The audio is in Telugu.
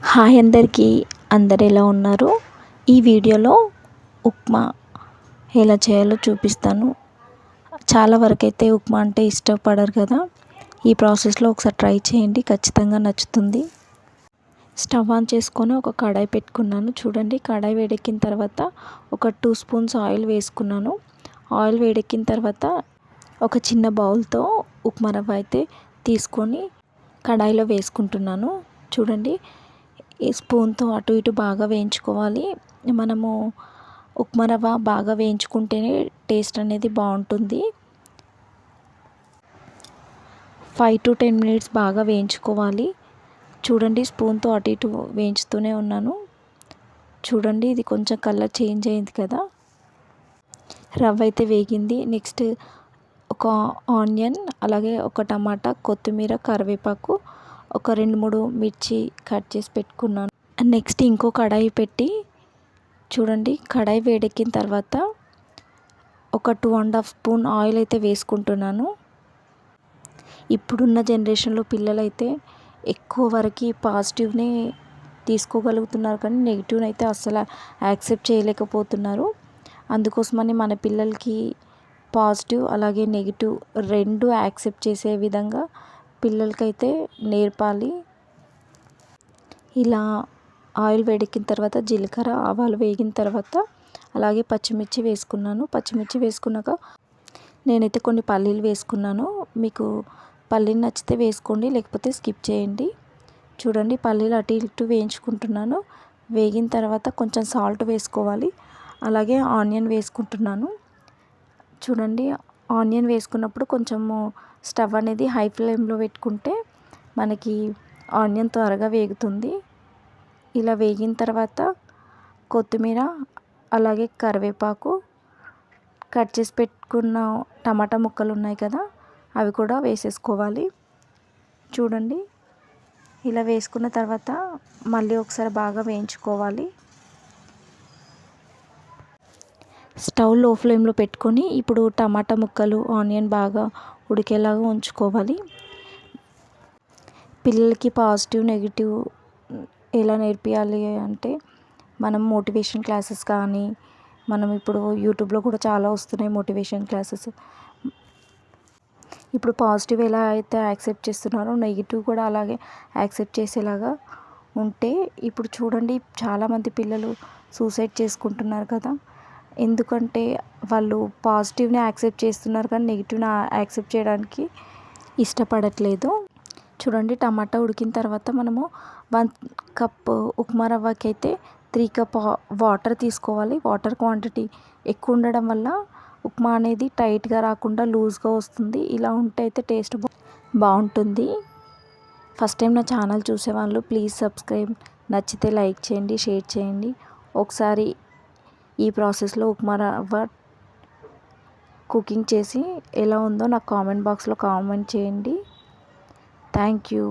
హాయ్ అందరికీ, అందరు ఎలా ఉన్నారు? ఈ వీడియోలో ఉప్మా ఎలా చేయాలో చూపిస్తాను. చాలా వరకైతే ఉప్మా అంటే ఇష్టపడరు కదా. ఈ ప్రాసెస్లో ఒకసారి ట్రై చేయండి, ఖచ్చితంగా నచ్చుతుంది. స్టవ్ ఆన్ చేసుకొని ఒక కడాయి పెట్టుకున్నాను. చూడండి, కడాయి వేడెక్కిన తర్వాత ఒక 2 స్పూన్స్ ఆయిల్ వేసుకున్నాను. ఆయిల్ వేడెక్కిన తర్వాత ఒక చిన్న బౌల్తో ఉప్మా రవ్వ అయితే తీసుకొని కడాయిలో వేసుకుంటున్నాను. చూడండి, ఈ స్పూన్తో అటు ఇటు బాగా వేయించుకోవాలి. మనము ఉప్మా రవ్వ బాగా వేయించుకుంటేనే టేస్ట్ అనేది బాగుంటుంది. 5 to 10 మినిట్స్ బాగా వేయించుకోవాలి. చూడండి, స్పూన్తో అటు ఇటు వేయించుతూనే ఉన్నాను. చూడండి, ఇది కొంచెం కలర్ చేంజ్ అయింది కదా. రవ్వ అయితే వేగింది. నెక్స్ట్ ఒక ఆనియన్, అలాగే ఒక టమాటా, కొత్తిమీర, కరివేపాకు, ఒక 2-3 మిర్చి కట్ చేసి పెట్టుకున్నాను. నెక్స్ట్ ఇంకో కడాయి పెట్టి చూడండి, కడాయి వేడెక్కిన తర్వాత ఒక 2.5 స్పూన్ ఆయిల్ అయితే వేసుకుంటున్నాను. ఇప్పుడున్న జనరేషన్లో పిల్లలైతే ఎక్కువ వరకు పాజిటివ్ని తీసుకోగలుగుతున్నారు, కానీ నెగిటివ్ని అయితే అస్సలు యాక్సెప్ట్ చేయలేకపోతున్నారు. అందుకోసమని మన పిల్లలకి పాజిటివ్ అలాగే నెగిటివ్ రెండు యాక్సెప్ట్ చేసే విధంగా పిల్లలకైతే నేర్పాలి. ఇలా ఆయిల్ వేడెక్కిన తర్వాత జీలకర్ర, ఆవాలు వేగిన తర్వాత అలాగే పచ్చిమిర్చి వేసుకున్నాను. పచ్చిమిర్చి వేసుకున్నాక నేనైతే కొన్ని పల్లీలు వేసుకున్నాను. మీకు పల్లీలు నచ్చితే వేసుకోండి, లేకపోతే స్కిప్ చేయండి. చూడండి, పల్లీలు అటు ఇటు వేయించుకుంటున్నాను. వేగిన తర్వాత కొంచెం సాల్ట్ వేసుకోవాలి. అలాగే ఆనియన్ వేసుకుంటున్నాను. చూడండి, ఆనియన్ వేసుకున్నప్పుడు కొంచెము స్టవ్ అనేది హై ఫ్లేమ్లో పెట్టుకుంటే మనకి ఆనియన్ త్వరగా వేగుతుంది. ఇలా వేగిన తర్వాత కొత్తిమీర, అలాగే కరివేపాకు, కట్ చేసి పెట్టుకున్న టమాటా ముక్కలు ఉన్నాయి కదా, అవి కూడా వేసేసుకోవాలి. చూడండి, ఇలా వేసుకున్న తర్వాత మళ్ళీ ఒకసారి బాగా వేయించుకోవాలి. స్టవ్ లో ఫ్లేమ్లో పెట్టుకొని ఇప్పుడు టమాటా ముక్కలు, ఆనియన్ బాగా ఉడికేలాగా ఉంచుకోవాలి. పిల్లలకి పాజిటివ్ నెగిటివ్ ఎలా నేర్పియాలి అంటే, మనం మోటివేషన్ క్లాసెస్ కానీ, మనం ఇప్పుడు యూట్యూబ్లో కూడా చాలా వస్తున్నాయి మోటివేషన్ క్లాసెస్. ఇప్పుడు పాజిటివ్ ఎలా అయితే యాక్సెప్ట్ చేస్తున్నారో నెగిటివ్ కూడా అలాగే యాక్సెప్ట్ చేసేలాగా ఉంటే, ఇప్పుడు చూడండి, చాలామంది పిల్లలు సూసైడ్ చేసుకుంటున్నారు కదా. ఎందుకంటే వాళ్ళు పాజిటివ్ని యాక్సెప్ట్ చేస్తున్నారు, కానీ నెగిటివ్ని యాక్సెప్ట్ చేయడానికి ఇష్టపడట్లేదు. చూడండి, టమాటా ఉడికిన తర్వాత మనము 1 కప్ ఉప్మా రవ్వకి అయితే 3 కప్ వాటర్ తీసుకోవాలి. వాటర్ క్వాంటిటీ ఎక్కువ ఉండడం వల్ల ఉప్మా అనేది టైట్గా రాకుండా లూజ్గా వస్తుంది. ఇలా ఉంటే అయితే టేస్ట్ బాగుంటుంది. ఫస్ట్ టైం నా ఛానల్ చూసేవాళ్ళు ప్లీజ్ సబ్స్క్రైబ్. నచ్చితే లైక్ చేయండి, షేర్ చేయండి. ఒకసారి ఈ ప్రాసెస్లో ఉప్మా రవ్వ కుకింగ్ చేసి ఎలా ఉందో నాకు కామెంట్ బాక్స్లో కామెంట్ చేయండి. Thank you.